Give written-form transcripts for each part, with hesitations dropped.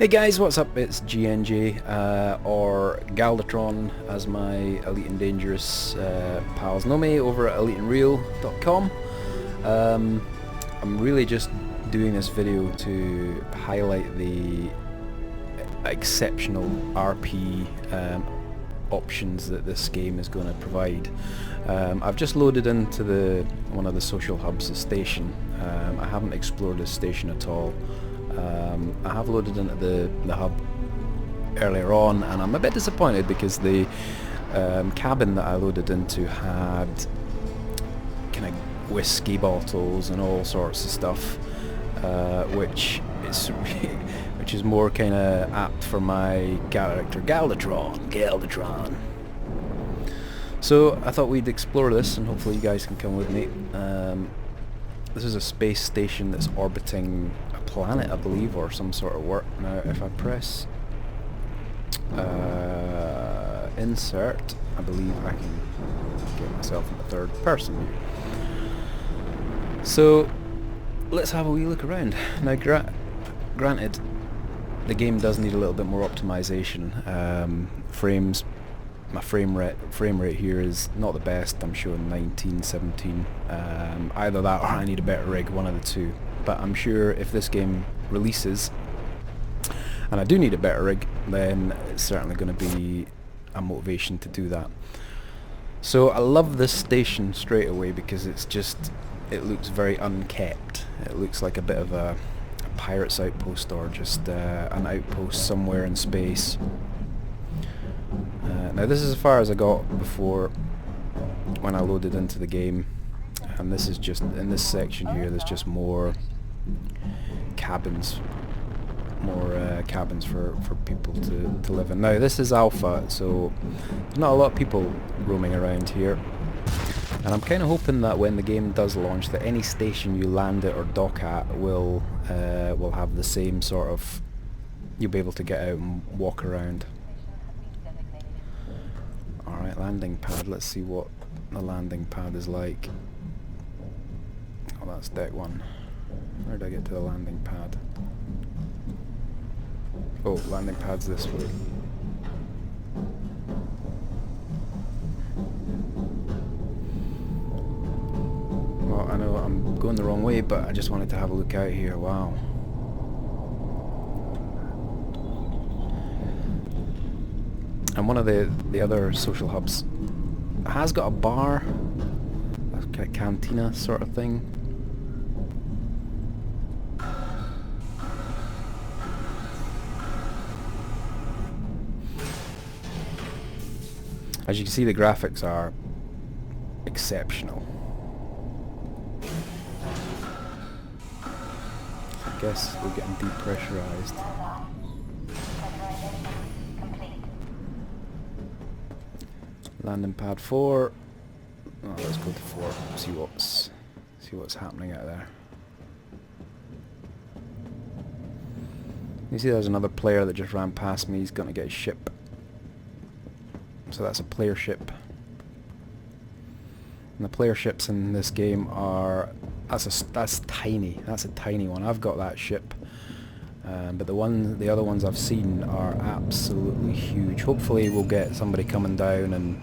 Hey guys, what's up? It's GNJ, or Galdatron as my Elite and Dangerous pals know me over at eliteandreal.com. I'm really just doing this video to highlight the exceptional RP options that this game is going to provide. I've just loaded into one of the social hubs, the station. I haven't explored this station at all. I have loaded into the hub earlier on, and I'm a bit disappointed because the cabin that I loaded into had kind of whiskey bottles and all sorts of stuff, which is more kind of apt for my character Galdatron. So I thought we'd explore this, and hopefully you guys can come with me. This is a space station that's orbiting a planet, I believe, or some sort of work. Now, if I press insert, I believe I can get myself in the third person view. So let's have a wee look around. Now, granted, the game does need a little bit more optimization. My frame rate here is not the best. I'm showing 19, 17. Either that or I need a better rig, one of the two. But I'm sure if this game releases and I do need a better rig, then it's certainly going to be a motivation to do that. So I love this station straight away because it looks very unkept. It looks like a bit of a pirate's outpost, or just an outpost somewhere in space. Now this is as far as I got before when I loaded into the game, and this is just, in this section here, there's just more cabins for people to live in. Now this is alpha, so there's not a lot of people roaming around here, and I'm kind of hoping that when the game does launch, that any station you land at or dock at will have the same sort of, you'll be able to get out and walk around. Alright, landing pad. Let's see what the landing pad is like. Oh, that's deck one. Where did I get to the landing pad? Oh, landing pad's this way. Well, I know I'm going the wrong way, but I just wanted to have a look out here. Wow. And one of the other social hubs has got a bar, a kind of cantina sort of thing. As you can see, the graphics are exceptional. I guess we're getting depressurized. Landing pad 4. Oh, let's go to 4. See what's happening out there. You see, there's another player that just ran past me. He's going to get his ship. So that's a player ship. And the player ships in this game are that's tiny. That's a tiny one. I've got that ship. But the other ones I've seen are absolutely huge. Hopefully we'll get somebody coming down and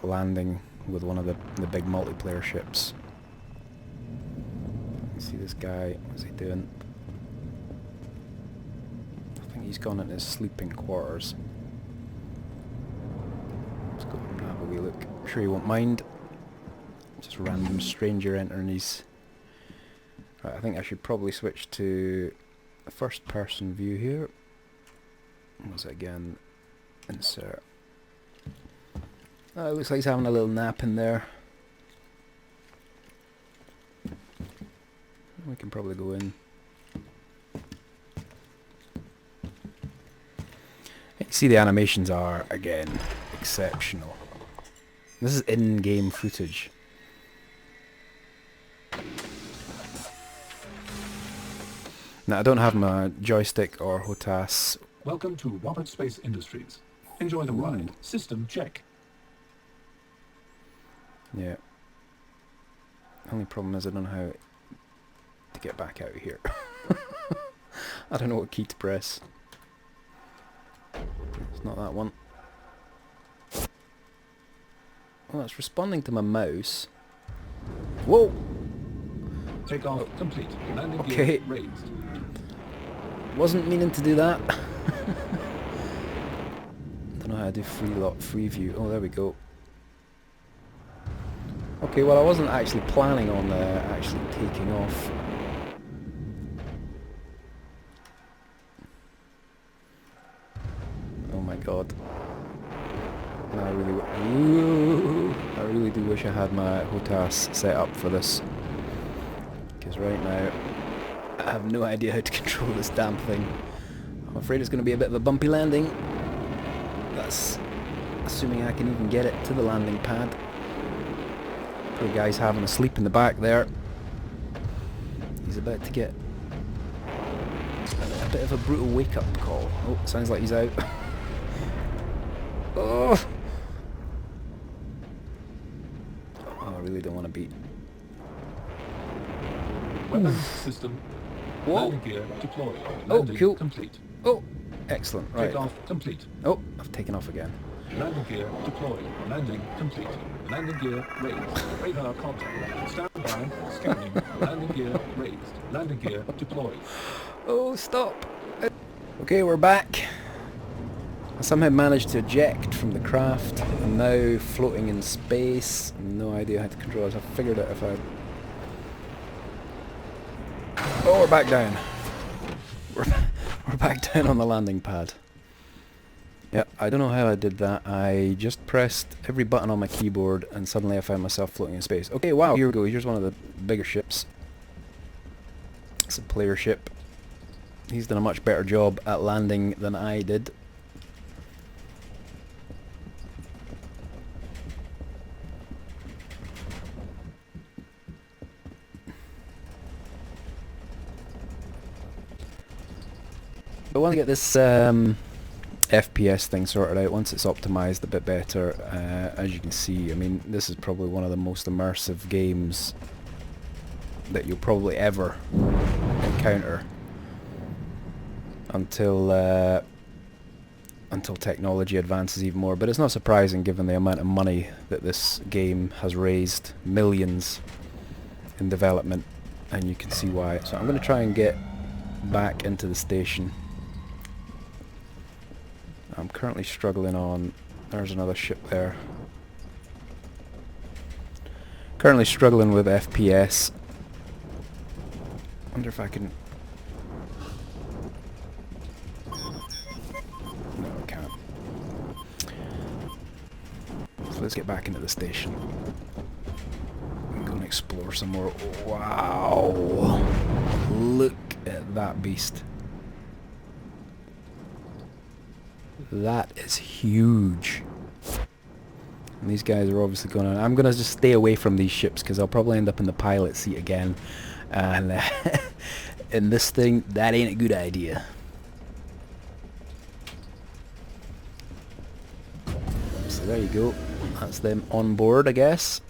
landing with one of the big multiplayer ships. See this guy, what's he doing? I think he's gone into his sleeping quarters. Let's go and have a wee look. I'm sure he won't mind. Just a random stranger entering his... Right, I think I should probably switch to a first person view here. What was it again? Insert. Oh, it looks like he's having a little nap in there. We can probably go in. You see, the animations are, again, exceptional. This is in-game footage. Now, I don't have my joystick or HOTAS. Welcome to Robert Space Industries. Enjoy the ride. System check. Yeah. Only problem is I don't know how to get back out of here. I don't know what key to press. It's not that one. Oh, it's responding to my mouse. Whoa! Takeoff complete. Landing Okay. gear raised. Wasn't meaning to do that. Don't know how to do free view. Oh, there we go. Okay, well I wasn't actually planning on actually taking off. Oh my god. I really do wish I had my HOTAS set up for this. Because right now, I have no idea how to control this damn thing. I'm afraid it's going to be a bit of a bumpy landing. That's assuming I can even get it to the landing pad. Poor guy's having a sleep in the back there. He's about to get a bit of a brutal wake-up call. Oh, sounds like he's out. Oh! Oh, I really don't want to beat. Weapons system. Whoa! Landing gear deployed. Oh, Landing cool. complete. Oh, excellent. Right. Takeoff complete. Oh, I've taken off again. Landing gear deployed. Landing complete. Landing gear raised. Radar contact. Stand by. Scanning. Landing gear raised. Landing gear deployed. Oh, stop. Okay, we're back. I somehow managed to eject from the craft. I'm now floating in space. No idea how to control this. I figured it if I... Oh, we're back down. We're back down on the landing pad. Yeah, I don't know how I did that. I just pressed every button on my keyboard and suddenly I found myself floating in space. Okay, wow, here we go. Here's one of the bigger ships. It's a player ship. He's done a much better job at landing than I did. But once I get this FPS thing sorted out, once it's optimized a bit better, as you can see, I mean, this is probably one of the most immersive games that you'll probably ever encounter until technology advances even more. But it's not surprising given the amount of money that this game has raised, millions in development, and you can see why. So I'm going to try and get back into the station. I'm currently struggling on... There's another ship there. Currently struggling with FPS. Wonder if I can... No, I can't. So let's get back into the station. And go and explore some more. Wow! Look at that beast. That is huge. And these guys are obviously going to... I'm going to just stay away from these ships because I'll probably end up in the pilot seat again. And in this thing, that ain't a good idea. So there you go. That's them on board, I guess.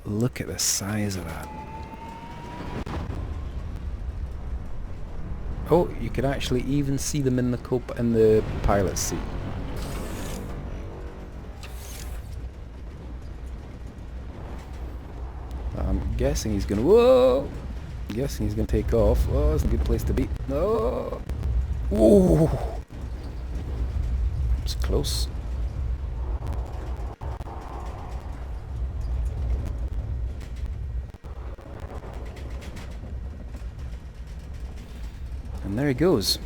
Look at the size of that. Oh, you can actually even see them in the pilot seat. I'm guessing he's gonna... Whoa! I'm guessing he's gonna take off. Oh, that's a good place to be. No! Ooh! It's close. And there he goes.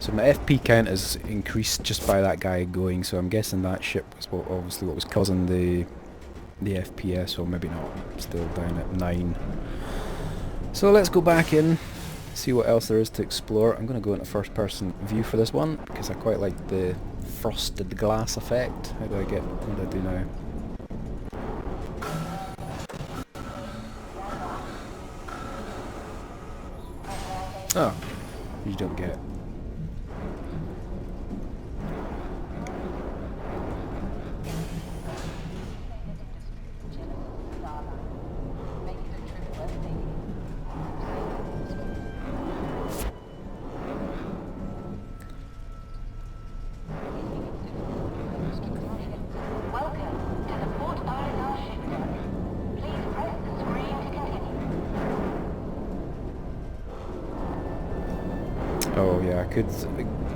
So my FP count has increased just by that guy going, so I'm guessing that ship was obviously what was causing the FPS, or maybe not, still down at 9. So let's go back in, see what else there is to explore. I'm going to go into first person view for this one, because I quite like the frosted glass effect. What do I do now? Oh, you don't get it. Oh yeah, I could.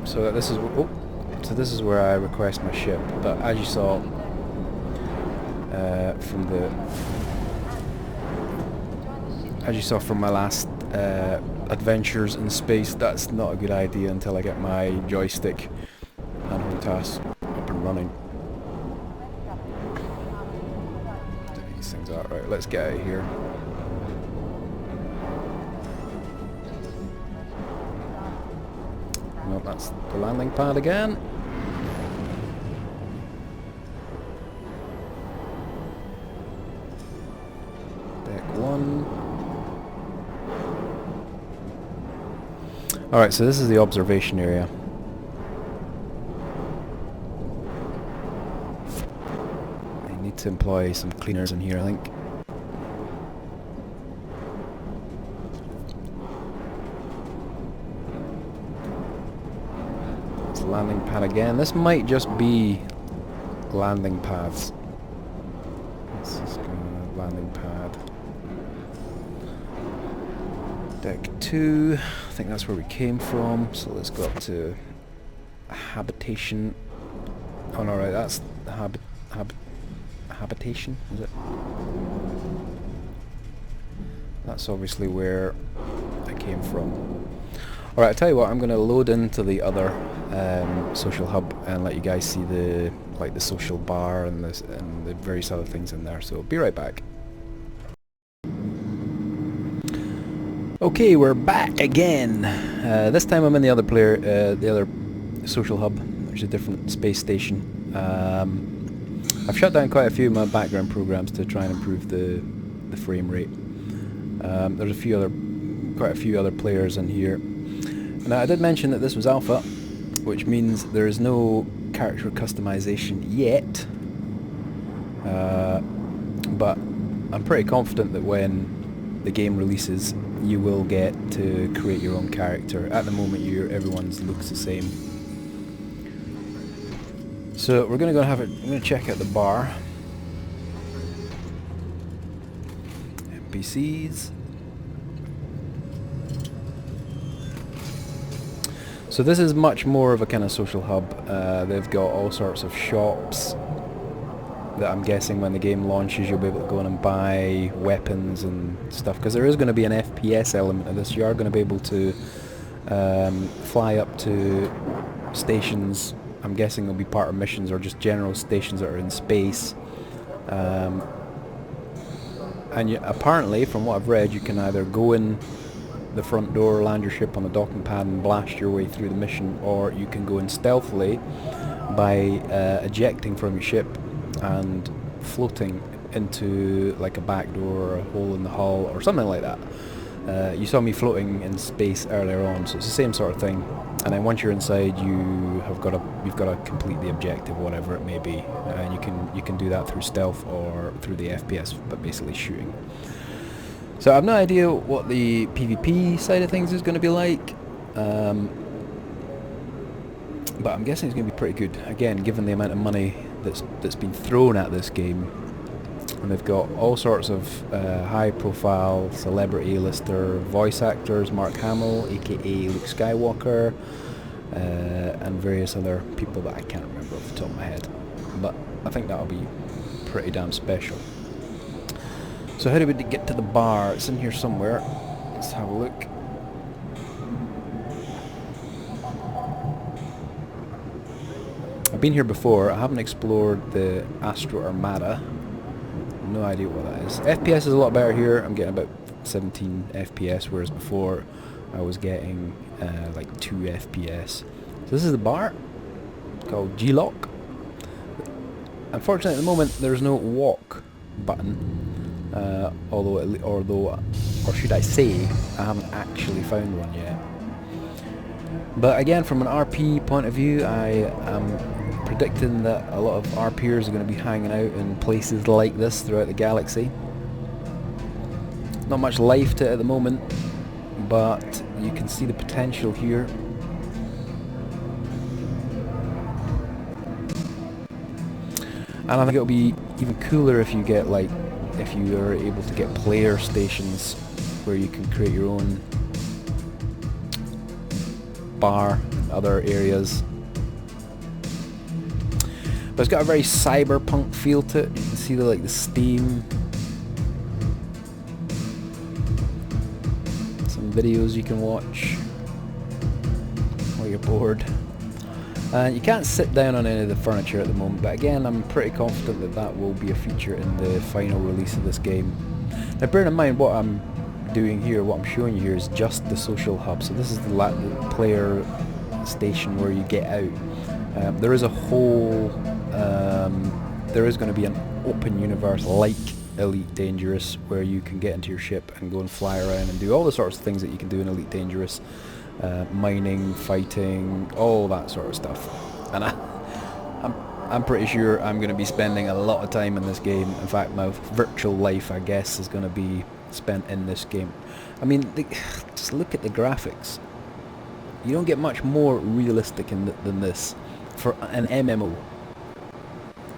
So this is this is where I request my ship. But as you saw from my last adventures in space, that's not a good idea until I get my joystick and HOTAS up and running. These things are right. Let's get out of here. No, that's the landing pad again. Deck 1. Alright, so this is the observation area. I need to employ some cleaners in here, I think. Landing pad again. This might just be landing pads. This is landing pad. Deck 2. I think that's where we came from. So let's go up to habitation. Oh no, right, that's habitation, is it? That's obviously where I came from. Alright, I'll tell you what, I'm going to load into the other social hub and let you guys see the social bar and the various other things in there. So be right back. Okay, we're back again. This time I'm in the other social hub. There's a different space station. I've shut down quite a few of my background programs to try and improve the frame rate. There's quite a few other players in here. Now, I did mention that this was alpha, which means there is no character customization yet, but I'm pretty confident that when the game releases, you will get to create your own character. At the moment, everyone's looks the same. So we're going to I'm going to check out the bar. NPCs. So this is much more of a kind of social hub. They've got all sorts of shops that I'm guessing when the game launches you'll be able to go in and buy weapons and stuff, because there is going to be an FPS element of this. You are going to be able to fly up to stations. I'm guessing they'll be part of missions or just general stations that are in space. And apparently, from what I've read, you can either go in the front door, land your ship on the docking pad and blast your way through the mission, or you can go in stealthily by ejecting from your ship and floating into like a back door or a hole in the hull or something like that. You saw me floating in space earlier on, so it's the same sort of thing. And then once you're inside, you've got to complete the objective, whatever it may be, and you can do that through stealth or through the FPS, but basically shooting. So I have no idea what the PvP side of things is going to be like, but I'm guessing it's going to be pretty good. Again, given the amount of money that's been thrown at this game, and they've got all sorts of high-profile celebrity A-lister voice actors, Mark Hamill, aka Luke Skywalker, and various other people that I can't remember off the top of my head. But I think that'll be pretty damn special. So how do we get to the bar? It's in here somewhere. Let's have a look. I've been here before. I haven't explored the Astro Armada. No idea what that is. FPS is a lot better here. I'm getting about 17 FPS, whereas before I was getting like 2 FPS. So this is the bar, called G-Lock. Unfortunately at the moment there's no walk button. or should I say, I haven't actually found one yet. But again, from an RP point of view, I am predicting that a lot of RPers are going to be hanging out in places like this throughout the galaxy. Not much life to it at the moment, but you can see the potential here. And I think it'll be even cooler if you get if you are able to get player stations where you can create your own bar, other areas. But it's got a very cyberpunk feel to it. You can see the steam. Some videos you can watch while you're bored. And you can't sit down on any of the furniture at the moment, but again, I'm pretty confident that that will be a feature in the final release of this game. Now bearing in mind what I'm doing here, what I'm showing you here is just the social hub, so this is the player station where you get out. There is a whole, there is going to be an open universe like Elite Dangerous where you can get into your ship and go and fly around and do all the sorts of things that you can do in Elite Dangerous. Mining, fighting, all that sort of stuff. And I'm pretty sure I'm going to be spending a lot of time in this game. In fact, my virtual life, I guess, is going to be spent in this game. I mean, just look at the graphics. You don't get much more realistic than this for an MMO.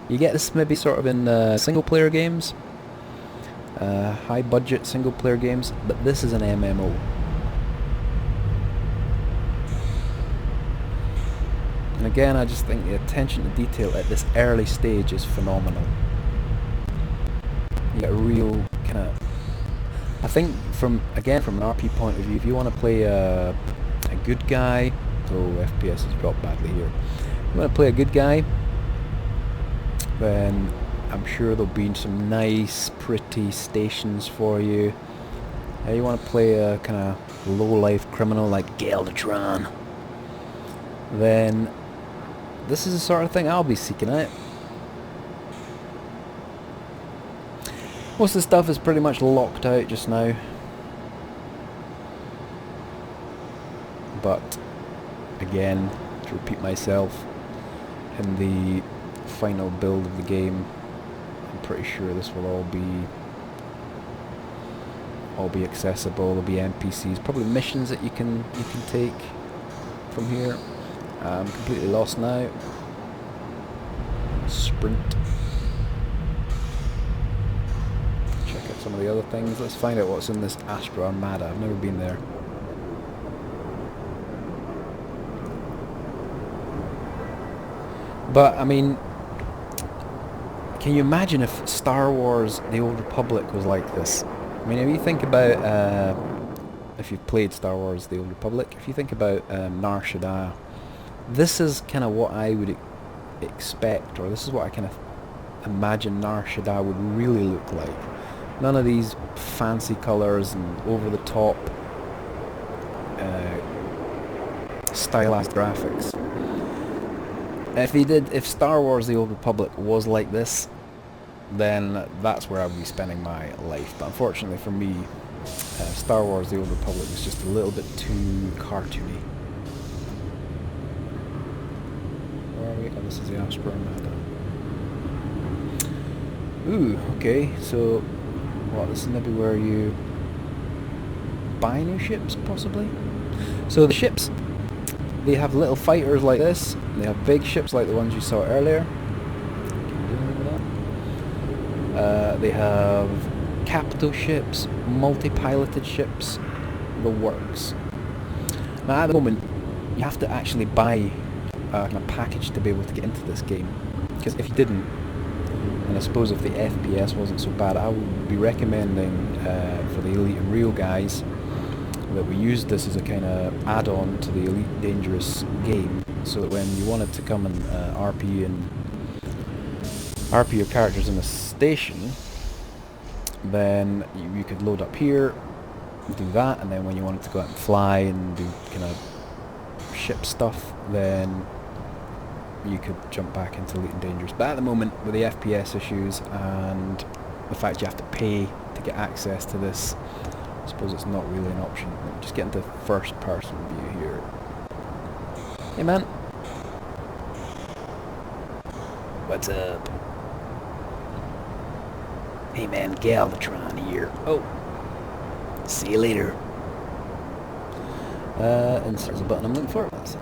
You get this maybe sort of in single-player games, high-budget single-player games, but this is an MMO. And again, I just think the attention to detail at this early stage is phenomenal. You get a real kind of... I think from an RP point of view, if you want to play a good guy... Oh, FPS has dropped badly here. If you want to play a good guy, then I'm sure there'll be some nice, pretty stations for you. You want to play a kind of low-life criminal like Galvatron, then this is the sort of thing I'll be seeking out. Most of the stuff is pretty much locked out just now, but again, to repeat myself, in the final build of the game, I'm pretty sure this will all be accessible. There'll be NPCs, probably missions that you can take from here. I'm completely lost now. Sprint. Check out some of the other things. Let's find out what's in this Astra Armada. I've never been there. But, I mean, can you imagine if Star Wars The Old Republic was like this? I mean, if you think about, if you've played Star Wars The Old Republic, if you think about Nar Shaddaa, this is kind of what I would expect, or this is what I kind of imagine Nar Shaddaa would really look like. None of these fancy colours and over-the-top stylized graphics. If Star Wars The Old Republic was like this, then that's where I would be spending my life. But unfortunately for me, Star Wars The Old Republic was just a little bit too cartoony. Oh, this is the Astra Armada. Ooh, okay, so what, this is maybe where you buy new ships, possibly? So the ships, they have little fighters like this, they have big ships like the ones you saw earlier. They have capital ships, multi-piloted ships, the works. Now at the moment, you have to actually buy a package to be able to get into this game, because if you didn't, and I suppose if the FPS wasn't so bad, I would be recommending for the Elite and Real guys that we use this as a kind of add-on to the Elite Dangerous game, so that when you wanted to come and RP your characters in a station, then you could load up here, do that, and then when you wanted to go out and fly and do kind of ship stuff, then you could jump back into Elite and Dangerous. But at the moment, with the FPS issues and the fact you have to pay get access to this. I suppose it's not really an option. Let me just get into first person view here. Hey man. What's up? Hey man, Galvatron here. Oh. See you later. And there's a button I'm looking for. That's it.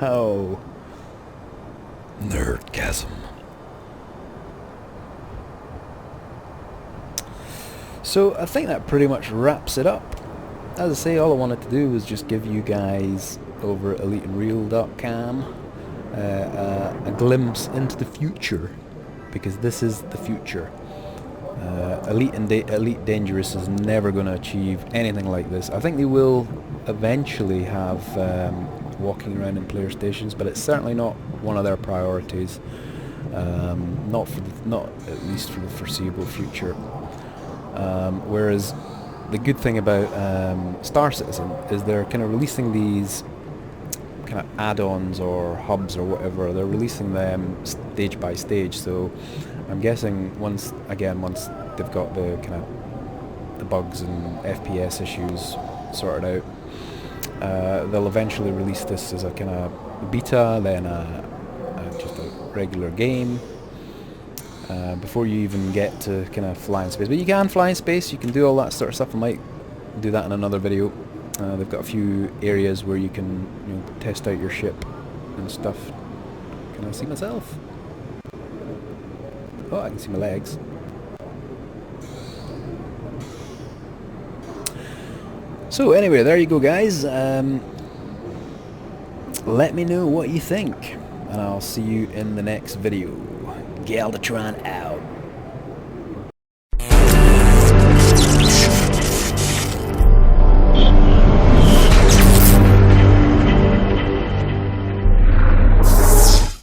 Wow. Nerdgasm. So I think that pretty much wraps it up. As I say, all I wanted to do was just give you guys over at EliteandReal.com a glimpse into the future, because this is the future. Elite Dangerous is never going to achieve anything like this. I think they will eventually have walking around in player stations, but it's certainly not one of their priorities. Not at least for the foreseeable future. Whereas the good thing about Star Citizen is they're kind of releasing these kind of add-ons or hubs or whatever. They're releasing them stage by stage. So I'm guessing once they've got the kind of the bugs and FPS issues sorted out, they'll eventually release this as a kind of beta, then just a regular game. Before you even get to kind of fly in space. But you can fly in space, you can do all that sort of stuff. I might do that in another video. They've got a few areas where you can test out your ship and stuff. Can I see myself? Oh, I can see my legs. So anyway, there you go guys. Let me know what you think, and I'll see you in the next video. Galvatron out.